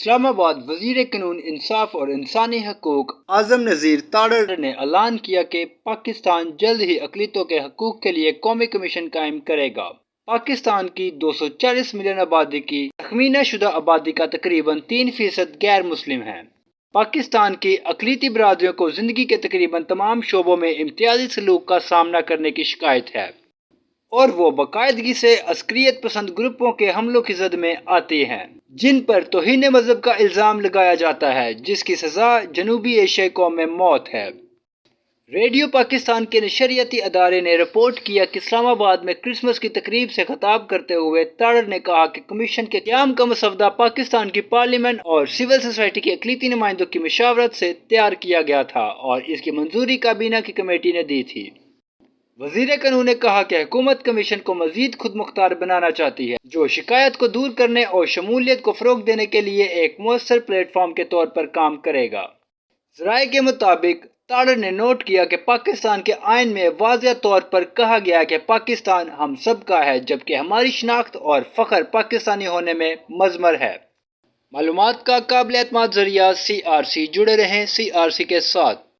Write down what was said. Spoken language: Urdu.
اسلام آباد وزیر قانون انصاف اور انسانی حقوق اعظم نذیر تاڑر نے اعلان کیا کہ پاکستان جلد ہی اقلیتوں کے حقوق کے لیے قومی کمیشن قائم کرے گا۔ پاکستان کی 240 ملین آبادی کی تخمینہ شدہ آبادی کا تقریباً 3% غیر مسلم ہے۔ پاکستان کی اقلیتی برادریوں کو زندگی کے تقریباً تمام شعبوں میں امتیازی سلوک کا سامنا کرنے کی شکایت ہے اور وہ باقاعدگی سے عسکریت پسند گروپوں کے حملوں کی زد میں آتی ہیں جن پر توہین مذہب کا الزام لگایا جاتا ہے، جس کی سزا جنوبی ایشیائی قوم میں موت ہے۔ ریڈیو پاکستان کے نشریاتی ادارے نے رپورٹ کیا کہ اسلام آباد میں کرسمس کی تقریب سے خطاب کرتے ہوئے تاڑر نے کہا کہ کمیشن کے قیام کا مسودہ پاکستان کی پارلیمنٹ اور سول سوسائٹی کے اقلیتی نمائندوں کی مشاورت سے تیار کیا گیا تھا اور اس کی منظوری کابینہ کی کمیٹی نے دی تھی۔ وزیر قانون نے کہا کہ حکومت کمیشن کو مزید خود مختار بنانا چاہتی ہے جو شکایت کو دور کرنے اور شمولیت کو فروغ دینے کے لیے ایک مؤثر پلیٹ فارم کے طور پر کام کرے گا۔ ذرائع کے مطابق تاڑر نے نوٹ کیا کہ پاکستان کے آئین میں واضح طور پر کہا گیا ہے کہ پاکستان ہم سب کا ہے، جبکہ ہماری شناخت اور فخر پاکستانی ہونے میں مضمر ہے۔ معلومات کا قابل اعتماد ذریعہ CRC، جڑے رہیں CRC کے ساتھ۔